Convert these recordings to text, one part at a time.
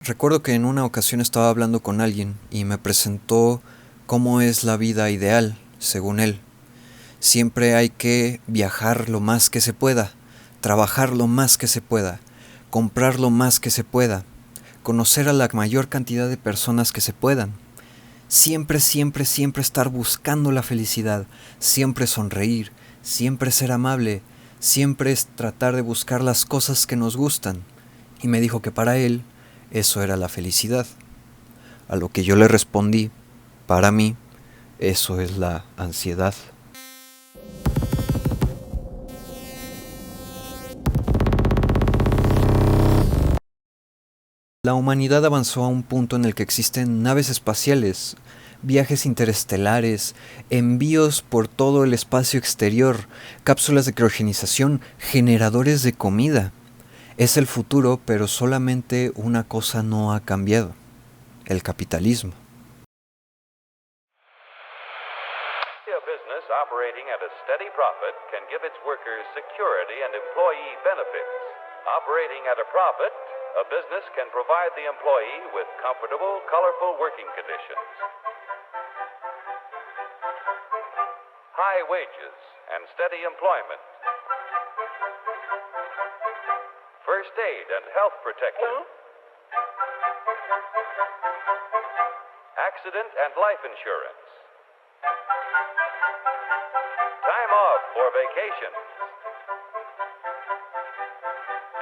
Recuerdo que en una ocasión estaba hablando con alguien y me presentó cómo es la vida ideal, según él. Siempre hay que viajar lo más que se pueda, trabajar lo más que se pueda, comprar lo más que se pueda, conocer a la mayor cantidad de personas que se puedan. Siempre, siempre, siempre estar buscando la felicidad, siempre sonreír, siempre ser amable, siempre es tratar de buscar las cosas que nos gustan. Y me dijo que para él eso era la felicidad. A lo que yo le respondí, para mí, eso es la ansiedad. La humanidad avanzó a un punto en el que existen naves espaciales, viajes interestelares, envíos por todo el espacio exterior, cápsulas de criogenización, generadores de comida. Es el futuro, pero solamente una cosa no ha cambiado: el capitalismo. A business operating at a steady profit can give its workers security and employee benefits. Operating at a profit, a business can provide the employee with comfortable, colorful working conditions. High wages and steady employment. First aid and health protection. Accident and life insurance. Time off for vacation.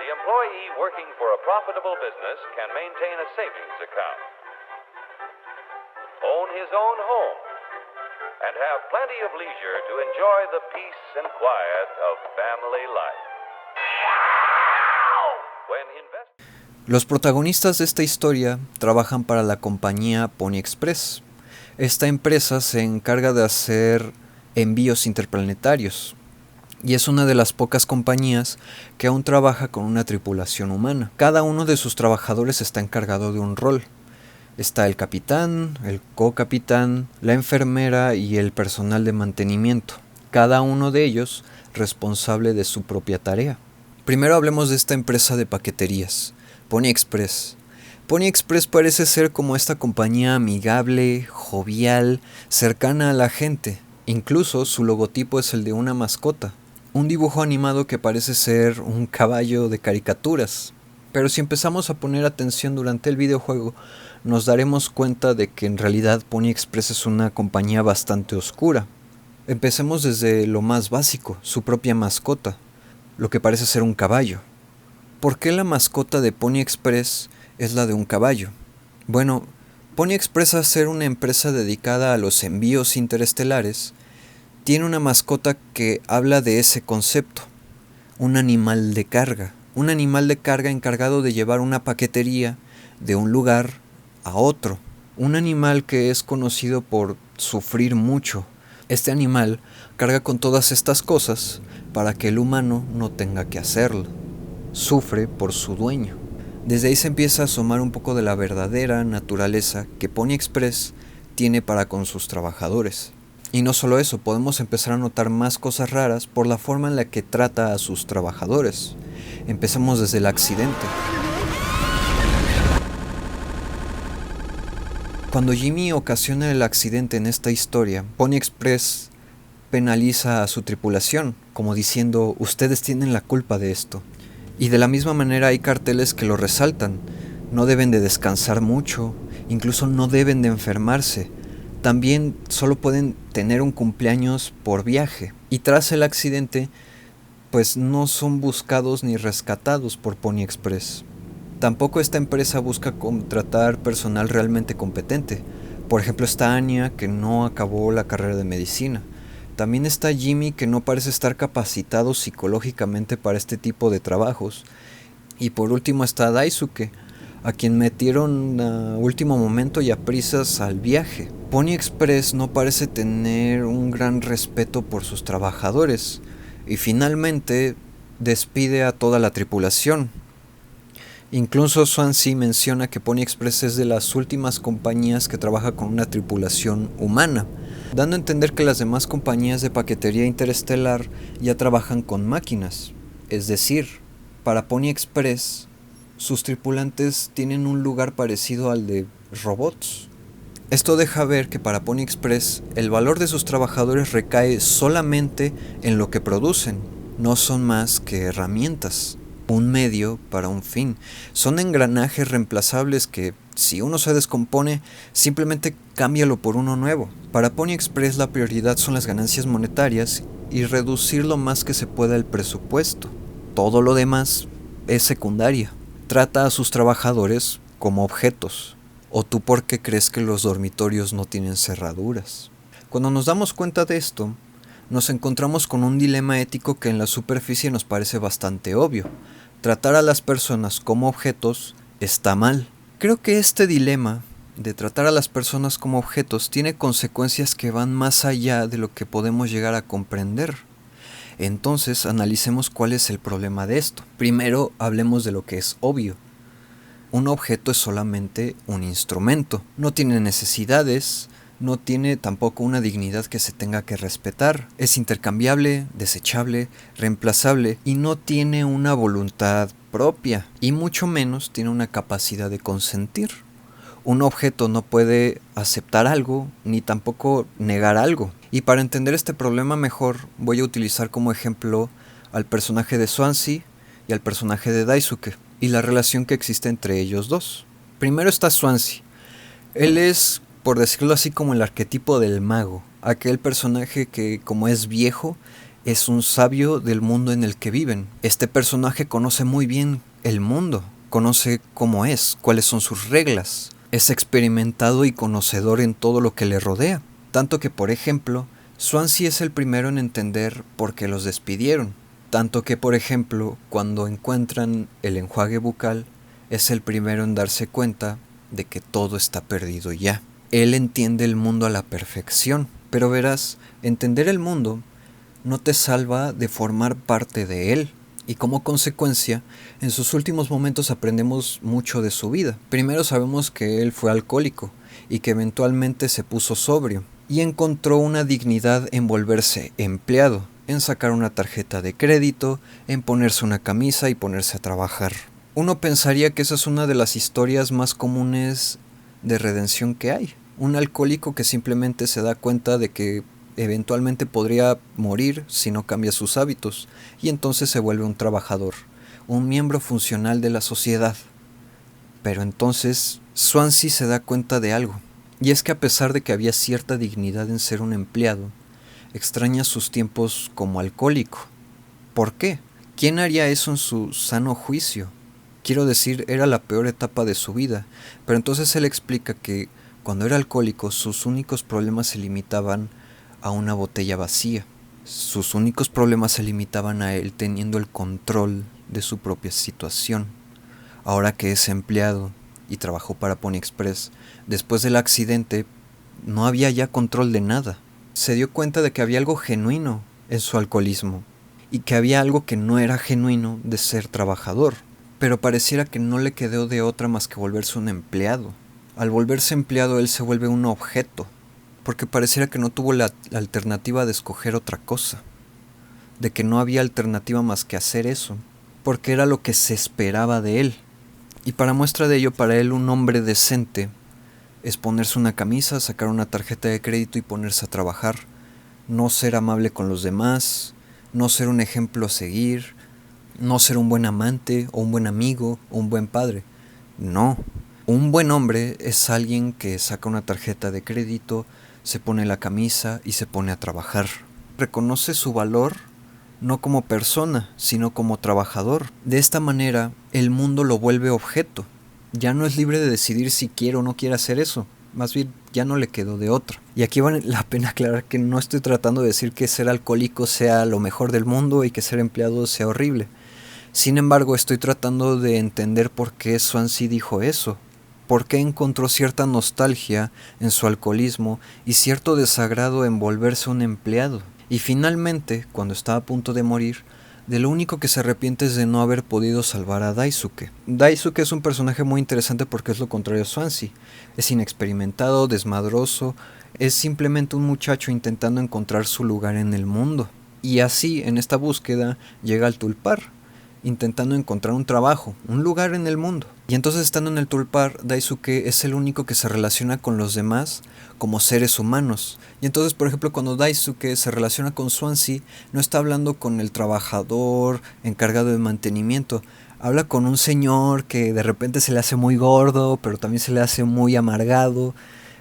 The employee working for a profitable business can maintain a savings account, own his own home, and have plenty of leisure to enjoy the peace and quiet of family life. Los protagonistas de esta historia trabajan para la compañía Pony Express. Esta empresa se encarga de hacer envíos interplanetarios y es una de las pocas compañías que aún trabaja con una tripulación humana. Cada uno de sus trabajadores está encargado de un rol. Está el capitán, el co-capitán, la enfermera y el personal de mantenimiento, cada uno de ellos responsable de su propia tarea. Primero hablemos de esta empresa de paqueterías, Pony Express. Pony Express parece ser como esta compañía amigable, jovial, cercana a la gente. Incluso su logotipo es el de una mascota, un dibujo animado que parece ser un caballo de caricaturas. Pero si empezamos a poner atención durante el videojuego, nos daremos cuenta de que en realidad Pony Express es una compañía bastante oscura. Empecemos desde lo más básico, su propia mascota, lo que parece ser un caballo. ¿Por qué la mascota de Pony Express es la de un caballo? Bueno, Pony Express, al ser una empresa dedicada a los envíos interestelares, tiene una mascota que habla de ese concepto, un animal de carga. Un animal de carga encargado de llevar una paquetería de un lugar a otro. Un animal que es conocido por sufrir mucho. Este animal carga con todas estas cosas para que el humano no tenga que hacerlo. Sufre por su dueño. Desde ahí se empieza a asomar un poco de la verdadera naturaleza que Pony Express tiene para con sus trabajadores. Y no solo eso, podemos empezar a notar más cosas raras por la forma en la que trata a sus trabajadores. Empezamos desde el accidente. Cuando Jimmy ocasiona el accidente en esta historia, Pony Express penaliza a su tripulación, como diciendo: ustedes tienen la culpa de esto. Y de la misma manera hay carteles que lo resaltan: no deben de descansar mucho, incluso no deben de enfermarse. También solo pueden tener un cumpleaños por viaje. Y tras el accidente, pues no son buscados ni rescatados por Pony Express. Tampoco esta empresa busca contratar personal realmente competente. Por ejemplo, está Anya, que no acabó la carrera de medicina. También está Jimmy, que no parece estar capacitado psicológicamente para este tipo de trabajos. Y por último está Daisuke, a quien metieron a último momento y a prisas al viaje. Pony Express no parece tener un gran respeto por sus trabajadores y finalmente despide a toda la tripulación. Incluso Swansea menciona que Pony Express es de las últimas compañías que trabaja con una tripulación humana, dando a entender que las demás compañías de paquetería interestelar ya trabajan con máquinas. Es decir, para Pony Express, sus tripulantes tienen un lugar parecido al de robots. Esto deja ver que para Pony Express el valor de sus trabajadores recae solamente en lo que producen, no son más que herramientas, un medio para un fin. Son engranajes reemplazables que, si uno se descompone, simplemente cámbialo por uno nuevo. Para Pony Express la prioridad son las ganancias monetarias y reducir lo más que se pueda el presupuesto. Todo lo demás es secundaria. Trata a sus trabajadores como objetos. ¿O tú por qué crees que los dormitorios no tienen cerraduras? Cuando nos damos cuenta de esto, nos encontramos con un dilema ético que en la superficie nos parece bastante obvio. Tratar a las personas como objetos está mal. Creo que este dilema de tratar a las personas como objetos tiene consecuencias que van más allá de lo que podemos llegar a comprender. Entonces, analicemos cuál es el problema de esto. Primero, hablemos de lo que es obvio. Un objeto es solamente un instrumento. No tiene necesidades, no tiene tampoco una dignidad que se tenga que respetar. Es intercambiable, desechable, reemplazable y no tiene una voluntad propia y mucho menos tiene una capacidad de consentir. Un objeto no puede aceptar algo ni tampoco negar algo. Y para entender este problema mejor voy a utilizar como ejemplo al personaje de Swansea y al personaje de Daisuke y la relación que existe entre ellos dos. Primero está Swansea. Él es, por decirlo así, como el arquetipo del mago, aquel personaje que, como es viejo, es un sabio del mundo en el que viven. Este personaje conoce muy bien el mundo, conoce cómo es, cuáles son sus reglas, es experimentado y conocedor en todo lo que le rodea. Tanto que, por ejemplo, Swansea es el primero en entender por qué los despidieron. Tanto que, por ejemplo, cuando encuentran el enjuague bucal, es el primero en darse cuenta de que todo está perdido ya. Él entiende el mundo a la perfección, pero verás, entender el mundo no te salva de formar parte de él. Y como consecuencia, en sus últimos momentos aprendemos mucho de su vida. Primero sabemos que él fue alcohólico y que eventualmente se puso sobrio y encontró una dignidad en volverse empleado, en sacar una tarjeta de crédito, en ponerse una camisa y ponerse a trabajar. Uno pensaría que esa es una de las historias más comunes de redención que hay. Un alcohólico que simplemente se da cuenta de que eventualmente podría morir si no cambia sus hábitos, y entonces se vuelve un trabajador, un miembro funcional de la sociedad. Pero entonces Swansea se da cuenta de algo, y es que a pesar de que había cierta dignidad en ser un empleado, extraña sus tiempos como alcohólico. ¿Por qué? ¿Quién haría eso en su sano juicio? Quiero decir, era la peor etapa de su vida, pero entonces él explica que cuando era alcohólico sus únicos problemas se limitaban a una botella vacía. Sus únicos problemas se limitaban a él teniendo el control de su propia situación. Ahora que es empleado y trabajó para Pony Express, después del accidente no había ya control de nada. Se dio cuenta de que había algo genuino en su alcoholismo y que había algo que no era genuino de ser trabajador, pero pareciera que no le quedó de otra más que volverse un empleado. Al volverse empleado él se vuelve un objeto, porque pareciera que no tuvo la alternativa de escoger otra cosa, de que no había alternativa más que hacer eso, porque era lo que se esperaba de él. Y para muestra de ello, para él un hombre decente es ponerse una camisa, sacar una tarjeta de crédito y ponerse a trabajar, no ser amable con los demás, no ser un ejemplo a seguir, no ser un buen amante o un buen amigo o un buen padre. No, un buen hombre es alguien que saca una tarjeta de crédito, se pone la camisa y se pone a trabajar. Reconoce su valor no como persona, sino como trabajador. De esta manera, el mundo lo vuelve objeto. Ya no es libre de decidir si quiere o no quiere hacer eso. Más bien, ya no le quedó de otra. Y aquí vale la pena aclarar que no estoy tratando de decir que ser alcohólico sea lo mejor del mundo y que ser empleado sea horrible. Sin embargo, estoy tratando de entender por qué Swansea dijo eso. Por qué encontró cierta nostalgia en su alcoholismo y cierto desagrado en volverse un empleado. Y finalmente, cuando está a punto de morir, de lo único que se arrepiente es de no haber podido salvar a Daisuke. Daisuke es un personaje muy interesante porque es lo contrario a Swansea. Es inexperimentado, desmadroso, es simplemente un muchacho intentando encontrar su lugar en el mundo. Y así, en esta búsqueda, llega al Tulpar, intentando encontrar un trabajo, un lugar en el mundo. Y entonces, estando en el tulpar, Daisuke es el único que se relaciona con los demás como seres humanos. Y entonces, por ejemplo, cuando Daisuke se relaciona con Swansea, no está hablando con el trabajador encargado de mantenimiento. Habla con un señor que de repente se le hace muy gordo, pero también se le hace muy amargado,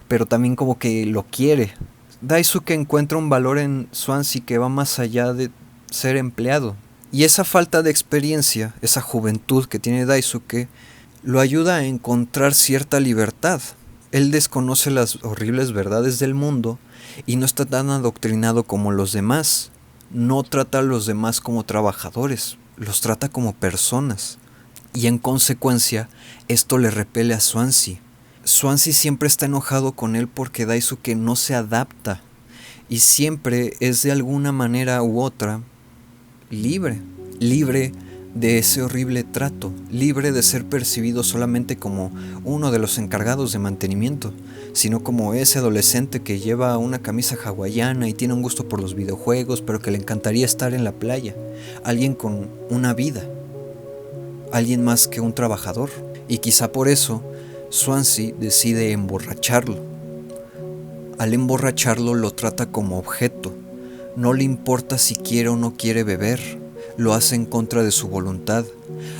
pero también como que lo quiere. Daisuke encuentra un valor en Swansea que va más allá de ser empleado. Y esa falta de experiencia, esa juventud que tiene Daisuke, lo ayuda a encontrar cierta libertad. Él desconoce las horribles verdades del mundo y no está tan adoctrinado como los demás. No trata a los demás como trabajadores, los trata como personas. Y en consecuencia, esto le repele a Swansea. Swansea siempre está enojado con él porque Daisuke no se adapta y siempre es de alguna manera u otra libre de ese horrible trato, libre de ser percibido solamente como uno de los encargados de mantenimiento, sino como ese adolescente que lleva una camisa hawaiana y tiene un gusto por los videojuegos, pero que le encantaría estar en la playa, alguien con una vida, alguien más que un trabajador. Y quizá por eso Swansea decide emborracharlo. Al emborracharlo lo trata como objeto, no le importa si quiere o no quiere beber, lo hace en contra de su voluntad.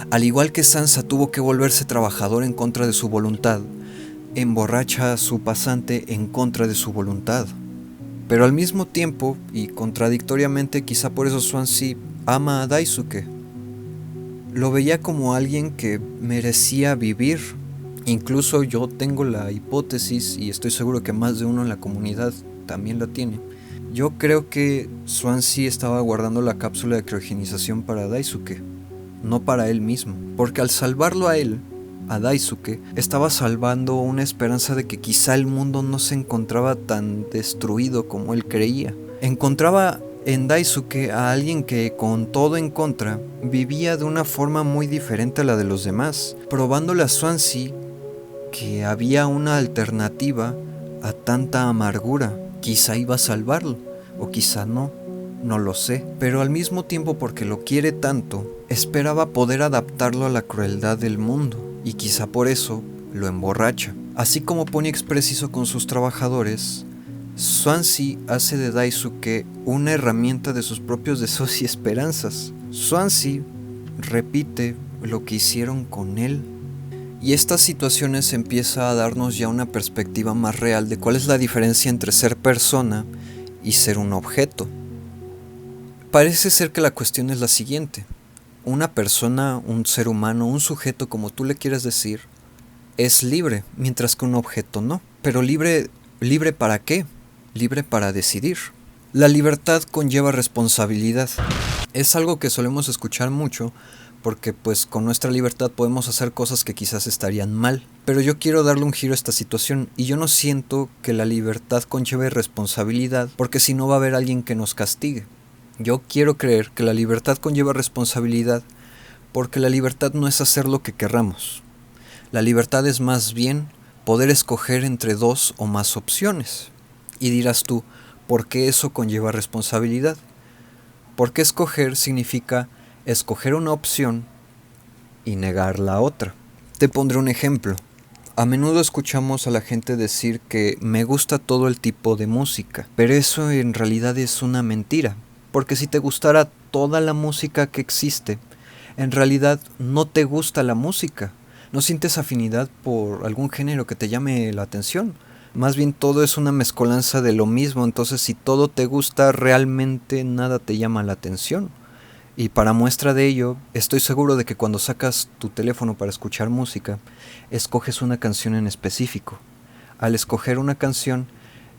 Al igual que Sansa tuvo que volverse trabajador en contra de su voluntad, emborracha a su pasante en contra de su voluntad. Pero al mismo tiempo, y contradictoriamente, quizá por eso Swansea ama a Daisuke. Lo veía como alguien que merecía vivir. Incluso yo tengo la hipótesis, y estoy seguro que más de uno en la comunidad también la tiene. Yo creo que Swansea estaba guardando la cápsula de criogenización para Daisuke, no para él mismo, porque al salvarlo a él, a Daisuke, estaba salvando una esperanza de que quizá el mundo no se encontraba tan destruido como él creía. Encontraba en Daisuke a alguien que, con todo en contra, vivía de una forma muy diferente a la de los demás, probándole a Swansea que había una alternativa a tanta amargura. Quizá iba a salvarlo, o quizá no lo sé, pero al mismo tiempo, porque lo quiere tanto, esperaba poder adaptarlo a la crueldad del mundo, y quizá por eso lo emborracha. Así como Pony Express hizo con sus trabajadores, Swansea hace de Daisuke una herramienta de sus propios deseos y esperanzas. Swansea repite lo que hicieron con él. Y estas situaciones empieza a darnos ya una perspectiva más real de cuál es la diferencia entre ser persona y ser un objeto. Parece ser que la cuestión es la siguiente. Una persona, un ser humano, un sujeto, como tú le quieras decir, es libre, mientras que un objeto no. Pero libre ¿para qué? Libre para decidir. La libertad conlleva responsabilidad. Es algo que solemos escuchar mucho, porque pues con nuestra libertad podemos hacer cosas que quizás estarían mal. Pero yo quiero darle un giro a esta situación, y yo no siento que la libertad conlleve responsabilidad, porque si no va a haber alguien que nos castigue. Yo quiero creer que la libertad conlleva responsabilidad, porque la libertad no es hacer lo que querramos. La libertad es más bien poder escoger entre dos o más opciones. Y dirás tú, ¿por qué eso conlleva responsabilidad? Porque escoger significa escoger una opción y negar la otra. Te pondré un ejemplo. A menudo escuchamos a la gente decir que me gusta todo el tipo de música, pero eso en realidad es una mentira, porque si te gustara toda la música que existe, en realidad no te gusta la música, no sientes afinidad por algún género que te llame la atención. Más bien todo es una mezcolanza de lo mismo, entonces si todo te gusta, realmente nada te llama la atención. Y para muestra de ello, estoy seguro de que cuando sacas tu teléfono para escuchar música, escoges una canción en específico. Al escoger una canción,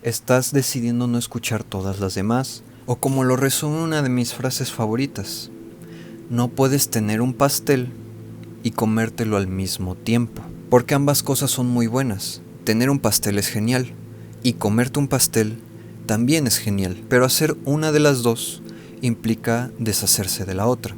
estás decidiendo no escuchar todas las demás, o como lo resume una de mis frases favoritas: no puedes tener un pastel y comértelo al mismo tiempo, porque ambas cosas son muy buenas. Tener un pastel es genial, y comerte un pastel también es genial, pero hacer una de las dos implica deshacerse de la otra.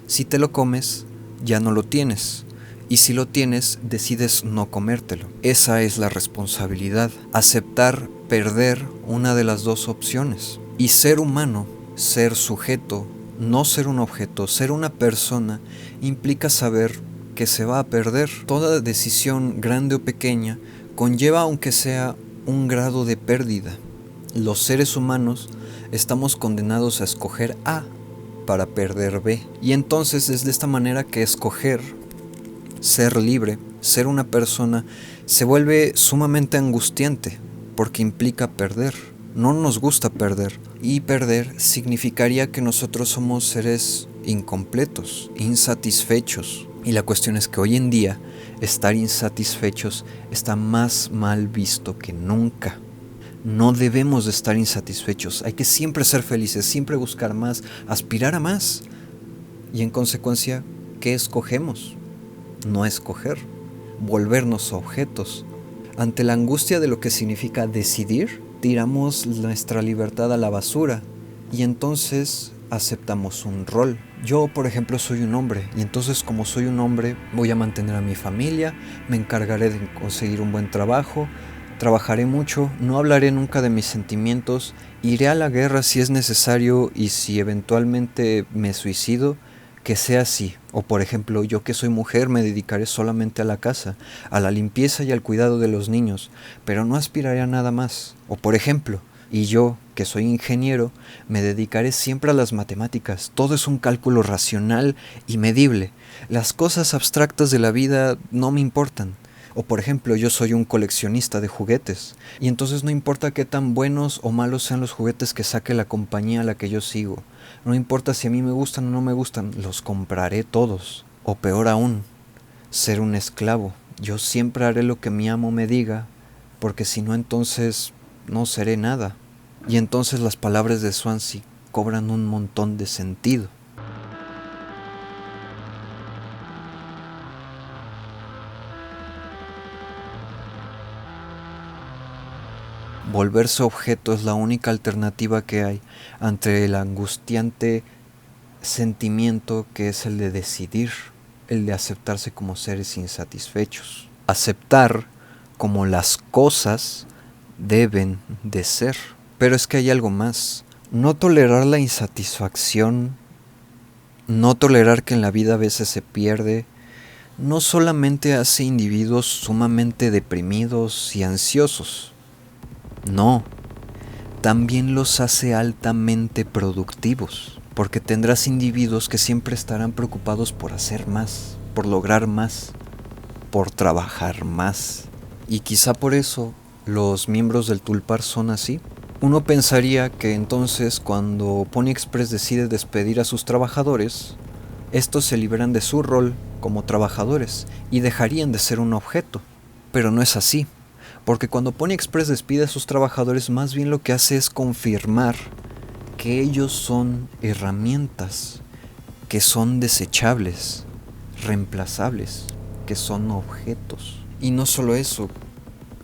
Si te lo comes, ya no lo tienes, y si lo tienes, decides no comértelo. Esa es la responsabilidad, aceptar perder una de las dos opciones. Y ser humano, ser sujeto, no ser un objeto, ser una persona, implica saber que se va a perder. Toda decisión, grande o pequeña, conlleva aunque sea un grado de pérdida. Los seres humanos estamos condenados a escoger A para perder B. Y entonces es de esta manera que escoger, ser libre, ser una persona, se vuelve sumamente angustiante, porque implica perder. No nos gusta perder, y perder significaría que nosotros somos seres incompletos, insatisfechos. Y la cuestión es que hoy en día estar insatisfechos está más mal visto que nunca. No debemos de estar insatisfechos, hay que siempre ser felices, siempre buscar más, aspirar a más. Y en consecuencia, ¿qué escogemos? No escoger, volvernos objetos. Ante la angustia de lo que significa decidir, tiramos nuestra libertad a la basura y entonces aceptamos un rol. Yo, por ejemplo, soy un hombre y entonces como soy un hombre voy a mantener a mi familia, me encargaré de conseguir un buen trabajo, trabajaré mucho, no hablaré nunca de mis sentimientos, iré a la guerra si es necesario y si eventualmente me suicido, que sea así. O por ejemplo, yo que soy mujer me dedicaré solamente a la casa, a la limpieza y al cuidado de los niños, pero no aspiraré a nada más. O por ejemplo, y yo, que soy ingeniero, me dedicaré siempre a las matemáticas. Todo es un cálculo racional y medible. Las cosas abstractas de la vida no me importan. O por ejemplo, yo soy un coleccionista de juguetes, y entonces no importa qué tan buenos o malos sean los juguetes que saque la compañía a la que yo sigo. No importa si a mí me gustan o no me gustan, los compraré todos. O peor aún, ser un esclavo. Yo siempre haré lo que mi amo me diga, porque si no entonces no seré nada. Y entonces las palabras de Swansea cobran un montón de sentido. Volverse objeto es la única alternativa que hay ante el angustiante sentimiento que es el de decidir, el de aceptarse como seres insatisfechos. Aceptar como las cosas deben de ser. Pero es que hay algo más. No tolerar la insatisfacción, no tolerar que en la vida a veces se pierde, no solamente hace individuos sumamente deprimidos y ansiosos. No, también los hace altamente productivos, porque tendrás individuos que siempre estarán preocupados por hacer más, por lograr más, por trabajar más. Y quizá por eso los miembros del Tulpar son así. Uno pensaría que entonces cuando Pony Express decide despedir a sus trabajadores, estos se liberan de su rol como trabajadores y dejarían de ser un objeto. Pero no es así. Porque cuando Pony Express despide a sus trabajadores, más bien lo que hace es confirmar que ellos son herramientas, que son desechables, reemplazables, que son objetos. Y no solo eso,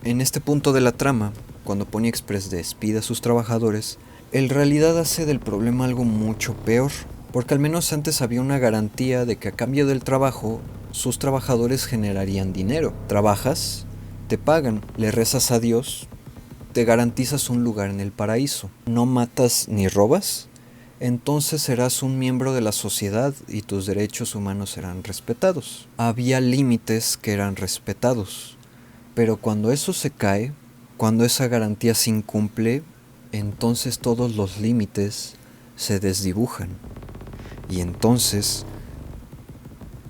en este punto de la trama, cuando Pony Express despide a sus trabajadores, en realidad hace del problema algo mucho peor, porque al menos antes había una garantía de que a cambio del trabajo, sus trabajadores generarían dinero. Trabajas, te pagan, le rezas a Dios, te garantizas un lugar en el paraíso. No matas ni robas, entonces serás un miembro de la sociedad y tus derechos humanos serán respetados. Había límites que eran respetados, pero cuando eso se cae, cuando esa garantía se incumple, entonces todos los límites se desdibujan. Y entonces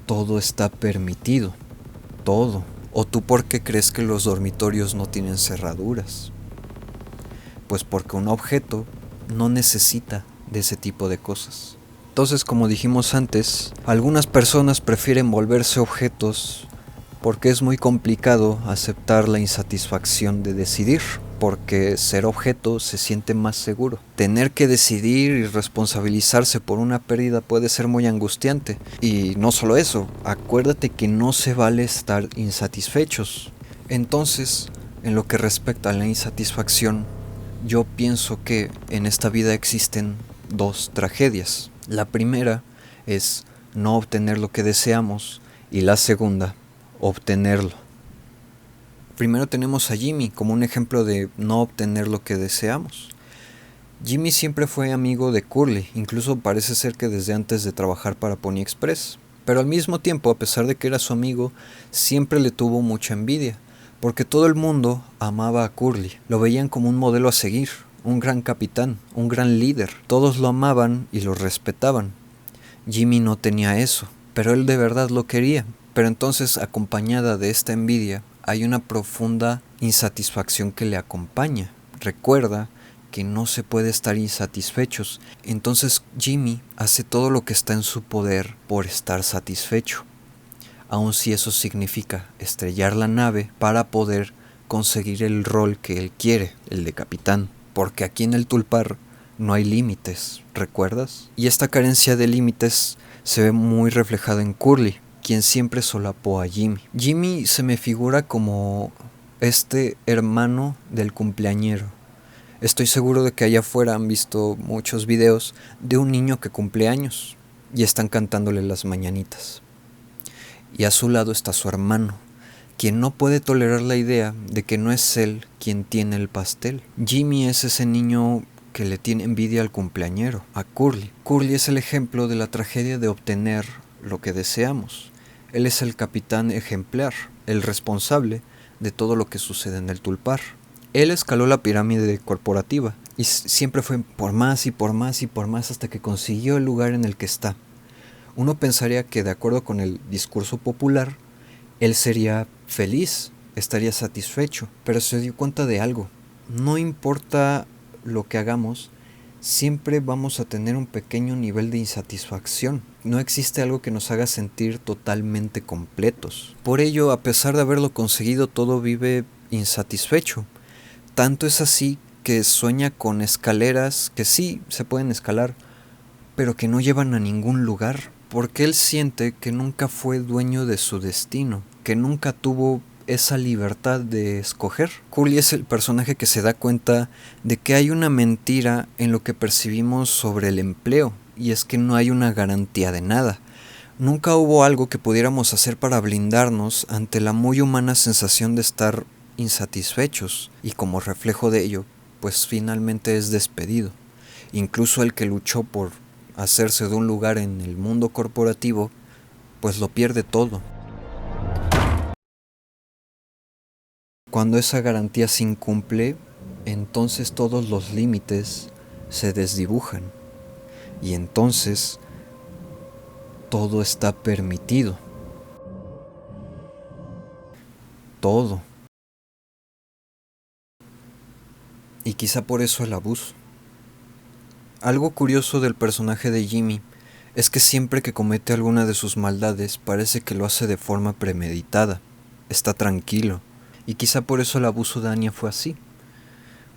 todo está permitido, todo. ¿O tú por qué crees que los dormitorios no tienen cerraduras? Pues porque un objeto no necesita de ese tipo de cosas. Entonces, como dijimos antes, algunas personas prefieren volverse objetos porque es muy complicado aceptar la insatisfacción de decidir, porque ser objeto se siente más seguro. Tener que decidir y responsabilizarse por una pérdida puede ser muy angustiante. Y no solo eso, acuérdate que no se vale estar insatisfechos. Entonces, en lo que respecta a la insatisfacción, yo pienso que en esta vida existen dos tragedias. La primera es no obtener lo que deseamos y la segunda, obtenerlo. Primero tenemos a Jimmy como un ejemplo de no obtener lo que deseamos. Jimmy siempre fue amigo de Curly, incluso parece ser que desde antes de trabajar para Pony Express. Pero al mismo tiempo, a pesar de que era su amigo, siempre le tuvo mucha envidia, porque todo el mundo amaba a Curly, lo veían como un modelo a seguir, un gran capitán, un gran líder. Todos lo amaban y lo respetaban. Jimmy no tenía eso, pero él de verdad lo quería. Pero entonces, acompañada de esta envidia, hay una profunda insatisfacción que le acompaña. Recuerda que no se puede estar insatisfechos. Entonces Jimmy hace todo lo que está en su poder por estar satisfecho, aun si eso significa estrellar la nave para poder conseguir el rol que él quiere, el de capitán. Porque aquí en el Tulpar no hay límites, ¿recuerdas? Y esta carencia de límites se ve muy reflejada en Curly, quien siempre solapó a Jimmy. Jimmy se me figura como este hermano del cumpleañero. Estoy seguro de que allá afuera han visto muchos videos de un niño que cumple años y están cantándole las mañanitas. Y a su lado está su hermano, quien no puede tolerar la idea de que no es él quien tiene el pastel. Jimmy es ese niño que le tiene envidia al cumpleañero, a Curly. Curly es el ejemplo de la tragedia de obtener lo que deseamos. Él es el capitán ejemplar, el responsable de todo lo que sucede en el Tulpar. Él escaló la pirámide corporativa y siempre fue por más y por más y por más hasta que consiguió el lugar en el que está. Uno pensaría que, de acuerdo con el discurso popular, él sería feliz, estaría satisfecho, pero se dio cuenta de algo. No importa lo que hagamos, siempre vamos a tener un pequeño nivel de insatisfacción. No existe algo que nos haga sentir totalmente completos. Por ello, a pesar de haberlo conseguido, todo vive insatisfecho. Tanto es así que sueña con escaleras que sí se pueden escalar, pero que no llevan a ningún lugar, porque él siente que nunca fue dueño de su destino, que nunca tuvo esa libertad de escoger. Curly es el personaje que se da cuenta de que hay una mentira en lo que percibimos sobre el empleo, y es que no hay una garantía de nada. Nunca hubo algo que pudiéramos hacer para blindarnos ante la muy humana sensación de estar insatisfechos, y como reflejo de ello, pues finalmente es despedido. Incluso el que luchó por hacerse de un lugar en el mundo corporativo, pues lo pierde todo. Cuando esa garantía se incumple, entonces todos los límites se desdibujan, y entonces todo está permitido. Todo. Y quizá por eso el abuso. Algo curioso del personaje de Jimmy es que siempre que comete alguna de sus maldades parece que lo hace de forma premeditada, está tranquilo, y quizá por eso el abuso de Anya fue así,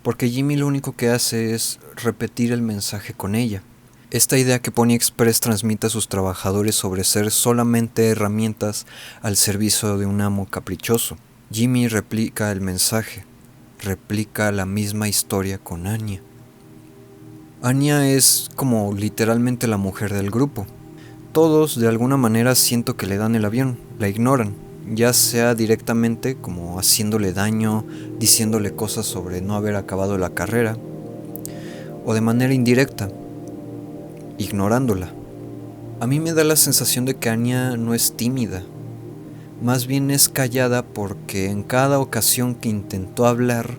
porque Jimmy lo único que hace es repetir el mensaje con ella. Esta idea que Pony Express transmite a sus trabajadores sobre ser solamente herramientas al servicio de un amo caprichoso. Jimmy replica el mensaje, replica la misma historia con Anya. Anya es como literalmente la mujer del grupo. Todos de alguna manera siento que le dan el avión, la ignoran, ya sea directamente como haciéndole daño, diciéndole cosas sobre no haber acabado la carrera, o de manera indirecta, ignorándola. A mí me da la sensación de que Anya no es tímida, más bien es callada porque en cada ocasión que intentó hablar,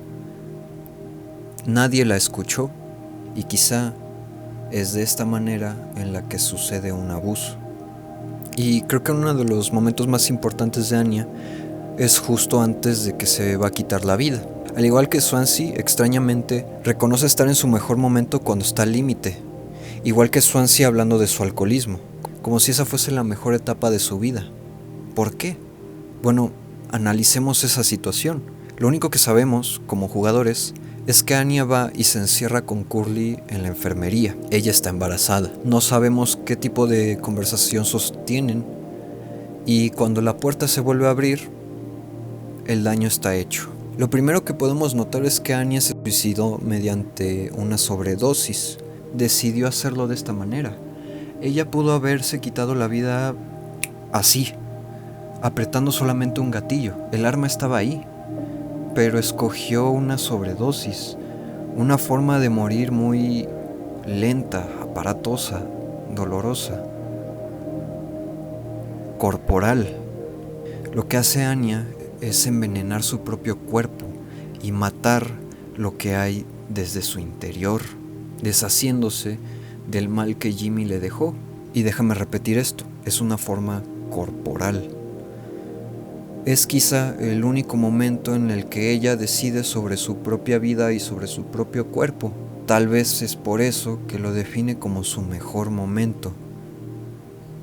nadie la escuchó, y quizá es de esta manera en la que sucede un abuso. Y creo que uno de los momentos más importantes de Anya es justo antes de que se va a quitar la vida. Al igual que Swansea, extrañamente, reconoce estar en su mejor momento cuando está al límite. Igual que Swansea hablando de su alcoholismo, como si esa fuese la mejor etapa de su vida. ¿Por qué? Bueno, analicemos esa situación. Lo único que sabemos, como jugadores, es que Anya va y se encierra con Curly en la enfermería. Ella está embarazada. No sabemos qué tipo de conversación sostienen, y cuando la puerta se vuelve a abrir, el daño está hecho. Lo primero que podemos notar es que Anya se suicidó mediante una sobredosis. Decidió hacerlo de esta manera. Ella pudo haberse quitado la vida así, apretando solamente un gatillo. El arma estaba ahí, pero escogió una sobredosis, una forma de morir muy lenta, aparatosa, dolorosa, corporal. Lo que hace Anya es envenenar su propio cuerpo y matar lo que hay desde su interior, deshaciéndose del mal que Jimmy le dejó. Y déjame repetir esto, es una forma corporal. Es quizá el único momento en el que ella decide sobre su propia vida y sobre su propio cuerpo. Tal vez es por eso que lo define como su mejor momento,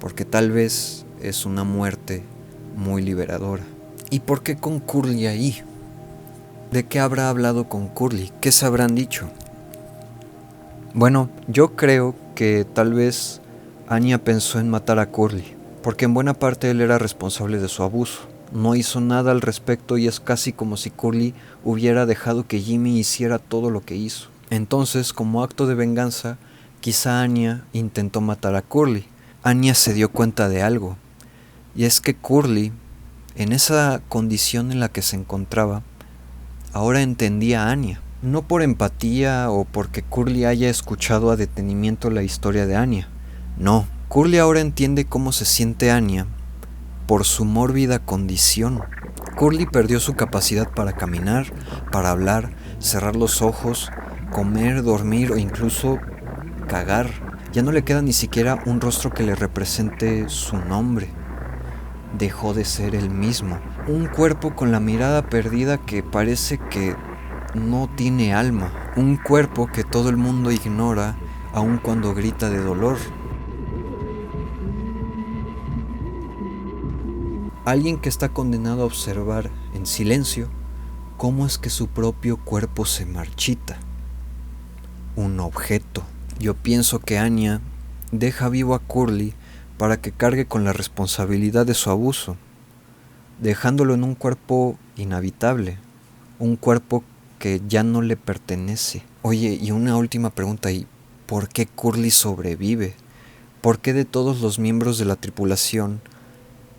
porque tal vez es una muerte muy liberadora. ¿Y por qué con Curly ahí? ¿De qué habrá hablado con Curly? ¿Qué se habrán dicho? Bueno, yo creo que tal vez Anya pensó en matar a Curly, porque en buena parte él era responsable de su abuso. No hizo nada al respecto y es casi como si Curly hubiera dejado que Jimmy hiciera todo lo que hizo. Entonces, como acto de venganza, quizá Anya intentó matar a Curly. Anya se dio cuenta de algo, y es que Curly, en esa condición en la que se encontraba, ahora entendía a Anya. No por empatía o porque Curly haya escuchado a detenimiento la historia de Anya. No, Curly ahora entiende cómo se siente Anya por su mórbida condición. Curly perdió su capacidad para caminar, para hablar, cerrar los ojos, comer, dormir o incluso cagar. Ya no le queda ni siquiera un rostro que le represente su nombre. Dejó de ser el mismo. Un cuerpo con la mirada perdida que parece que no tiene alma. Un cuerpo que todo el mundo ignora aun cuando grita de dolor. Alguien que está condenado a observar en silencio cómo es que su propio cuerpo se marchita. Un objeto. Yo pienso que Anya deja vivo a Curly para que cargue con la responsabilidad de su abuso, dejándolo en un cuerpo inhabitable, un cuerpo que ya no le pertenece. Oye, y una última pregunta, ¿y por qué Curly sobrevive? ¿Por qué de todos los miembros de la tripulación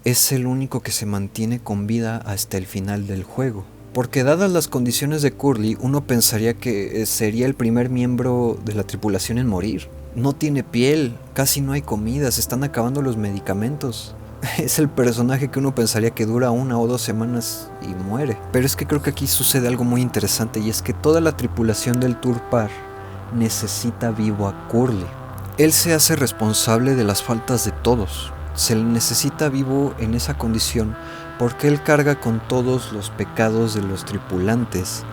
es el único que se mantiene con vida hasta el final del juego? Porque dadas las condiciones de Curly, uno pensaría que sería el primer miembro de la tripulación en morir. No tiene piel, casi no hay comida, se están acabando los medicamentos. Es el personaje que uno pensaría que dura 1 o 2 semanas y muere. Pero es que creo que aquí sucede algo muy interesante, y es que toda la tripulación del Tulpar necesita vivo a Curly. Él se hace responsable de las faltas de todos. Se le necesita vivo en esa condición porque él carga con todos los pecados de los tripulantes.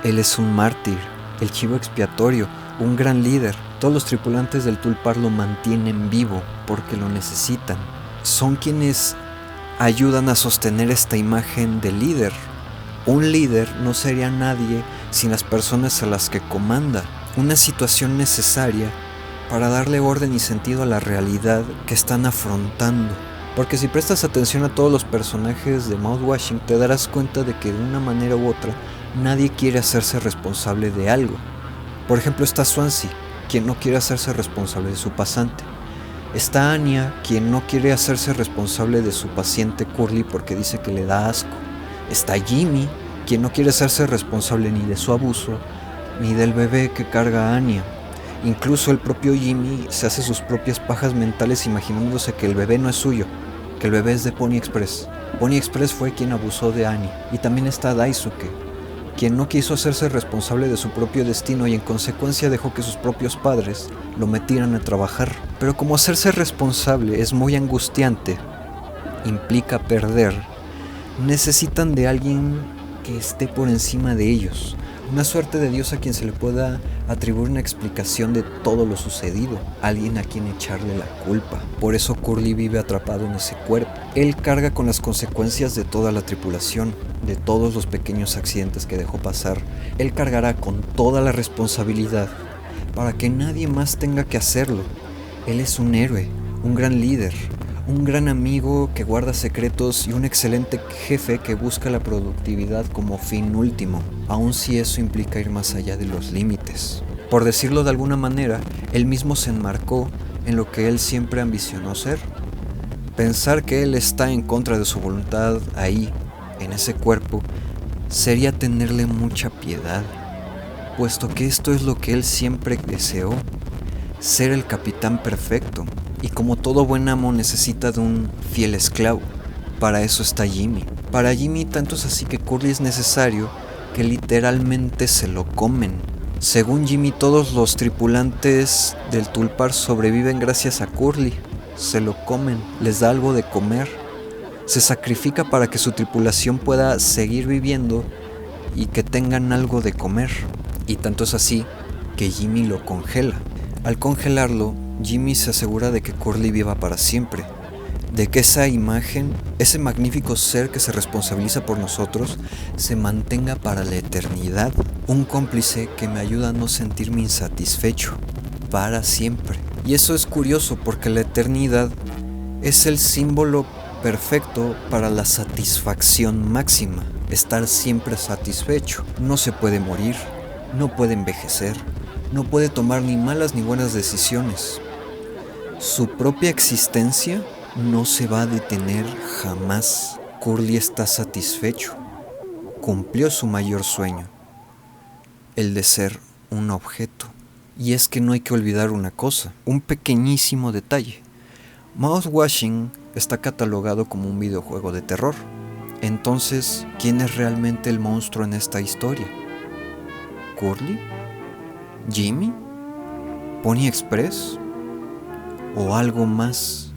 Él es un mártir, el chivo expiatorio, un gran líder. Todos los tripulantes del Tulpar lo mantienen vivo porque lo necesitan. Son quienes ayudan a sostener esta imagen de líder. Un líder no sería nadie sin las personas a las que comanda. Una situación necesaria para darle orden y sentido a la realidad que están afrontando. Porque si prestas atención a todos los personajes de Mouthwashing, te darás cuenta de que de una manera u otra nadie quiere hacerse responsable de algo. Por ejemplo, está Swansea, quien no quiere hacerse responsable de su pasante. Está Anya, quien no quiere hacerse responsable de su paciente Curly porque dice que le da asco. Está Jimmy, quien no quiere hacerse responsable ni de su abuso, ni del bebé que carga a Anya. Incluso el propio Jimmy se hace sus propias pajas mentales imaginándose que el bebé no es suyo, que el bebé es de Pony Express. Pony Express fue quien abusó de Anya. Y también está Daisuke, quien no quiso hacerse responsable de su propio destino y en consecuencia dejó que sus propios padres lo metieran a trabajar. Pero como hacerse responsable es muy angustiante, implica perder, necesitan de alguien que esté por encima de ellos. Una suerte de Dios a quien se le pueda atribuir una explicación de todo lo sucedido, alguien a quien echarle la culpa. Por eso Curly vive atrapado en ese cuerpo. Él carga con las consecuencias de toda la tripulación, de todos los pequeños accidentes que dejó pasar. Él cargará con toda la responsabilidad para que nadie más tenga que hacerlo. Él es un héroe, un gran líder, un gran amigo que guarda secretos y un excelente jefe que busca la productividad como fin último, aun si eso implica ir más allá de los límites. Por decirlo de alguna manera, él mismo se enmarcó en lo que él siempre ambicionó ser. Pensar que él está en contra de su voluntad ahí, en ese cuerpo, sería tenerle mucha piedad. puesto que esto es lo que él siempre deseó, ser el capitán perfecto, y como todo buen amo necesita de un fiel esclavo. Para eso está Jimmy. Para Jimmy tanto es así que Curly es necesario que literalmente se lo comen. Según Jimmy, todos los tripulantes del Tulpar sobreviven gracias a Curly. Se lo comen, les da algo de comer. Se sacrifica para que su tripulación pueda seguir viviendo y que tengan algo de comer. Y tanto es así que Jimmy lo congela. Al congelarlo, Jimmy se asegura de que Curly viva para siempre, de que esa imagen, ese magnífico ser que se responsabiliza por nosotros, se mantenga para la eternidad. Un cómplice que me ayuda a no sentirme insatisfecho para siempre. Y eso es curioso porque la eternidad es el símbolo perfecto para la satisfacción máxima. Estar siempre satisfecho. No se puede morir, no puede envejecer, no puede tomar ni malas ni buenas decisiones. Su propia existencia no se va a detener jamás. Curly está satisfecho. Cumplió su mayor sueño, el de ser un objeto. Y es que no hay que olvidar una cosa, un pequeñísimo detalle. Mouthwashing está catalogado como un videojuego de terror. Entonces, ¿quién es realmente el monstruo en esta historia? ¿Curly? ¿Jimmy? ¿Pony Express? ¿O algo más